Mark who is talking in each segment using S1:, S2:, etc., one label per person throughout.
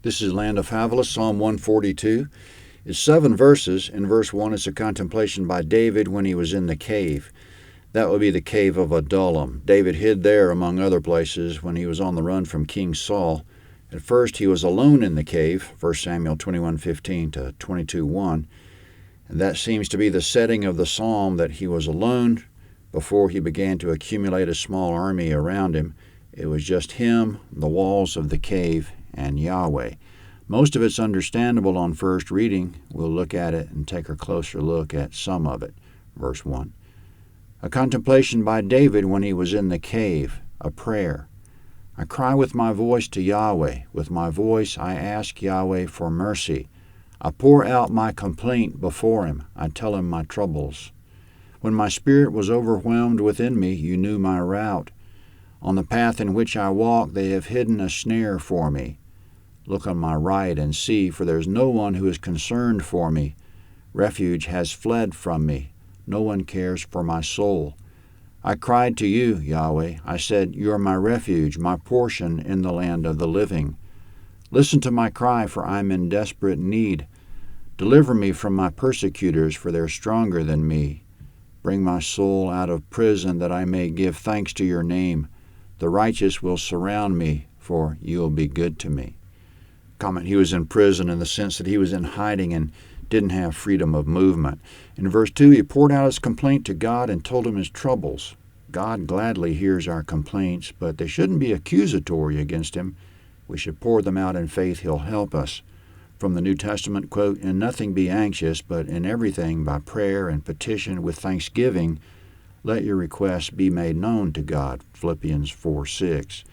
S1: This is Land of Havilah, Psalm 142. It's 7 verses. In verse 1, it's a contemplation by David when he was in the cave. That would be the cave of Adullam. David hid there, among other places, when he was on the run from King Saul. At first, he was alone in the cave, 1 Samuel 21:15 to 22:1. And that seems to be the setting of the psalm, that he was alone before he began to accumulate a small army around him. It was just him, the walls of the cave, and Yahweh. Most of it's understandable on first reading. We'll look at it and take a closer look at some of it. Verse 1. A contemplation by David when he was in the cave, a prayer. I cry with my voice to Yahweh. With my voice I ask Yahweh for mercy. I pour out my complaint before him. I tell him my troubles. When my spirit was overwhelmed within me, you knew my route. On the path in which I walk, they have hidden a snare for me. Look on my right and see, for there is no one who is concerned for me. Refuge has fled from me. No one cares for my soul. I cried to you, Yahweh. I said, you are my refuge, my portion in the land of the living. Listen to my cry, for I am in desperate need. Deliver me from my persecutors, for they are stronger than me. Bring my soul out of prison, that I may give thanks to your name. The righteous will surround me, for you will be good to me. Comment, he was in prison in the sense that he was in hiding and didn't have freedom of movement. In verse 2, he poured out his complaint to God and told him his troubles. God gladly hears our complaints, but they shouldn't be accusatory against him. We should pour them out in faith. He'll help us. From the New Testament, quote, in nothing be anxious, but in everything by prayer and petition with thanksgiving, let your requests be made known to God. Philippians 4:6.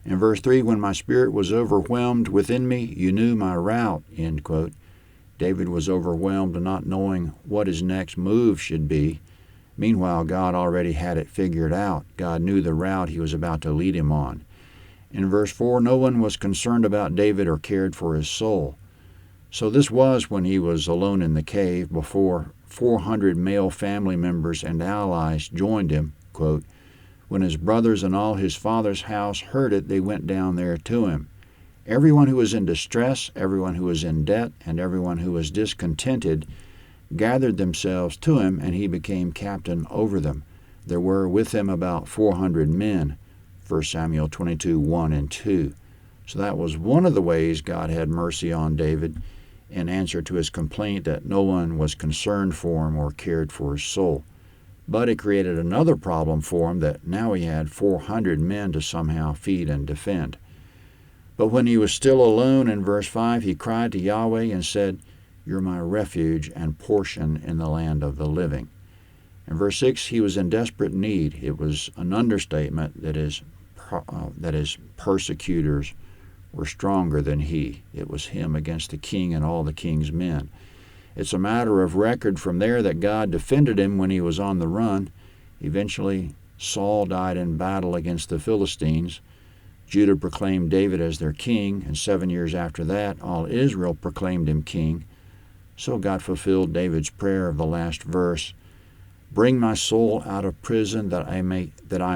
S1: In verse 3, when my spirit was overwhelmed within me, you knew my route, end quote. David was overwhelmed, not knowing what his next move should be. Meanwhile, God already had it figured out. God knew the route he was about to lead him on. In verse 4, no one was concerned about David or cared for his soul. So this was when he was alone in the cave, before 400 male family members and allies joined him, quote, when his brothers and all his father's house heard it, they went down there to him. Everyone who was in distress, everyone who was in debt, and everyone who was discontented gathered themselves to him, and he became captain over them. There were with him about 400 men, 1 Samuel 22:1 and 2. So that was one of the ways God had mercy on David in answer to his complaint that no one was concerned for him or cared for his soul. But it created another problem for him, that now he had 400 men to somehow feed and defend. But when he was still alone, in verse 5, he cried to Yahweh and said, you're my refuge and portion in the land of the living. In verse 6, he was in desperate need. It was an understatement that his persecutors were stronger than he. It was him against the king and all the king's men. It's a matter of record from there that God defended him when he was on the run. Eventually, Saul died in battle against the Philistines. Judah proclaimed David as their king, and 7 years after that, all Israel proclaimed him king. So God fulfilled David's prayer of the last verse, bring my soul out of prison, that I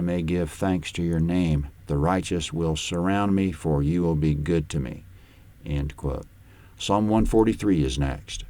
S1: may give thanks to your name. The righteous will surround me, for you will be good to me. End quote. Psalm 143 is next.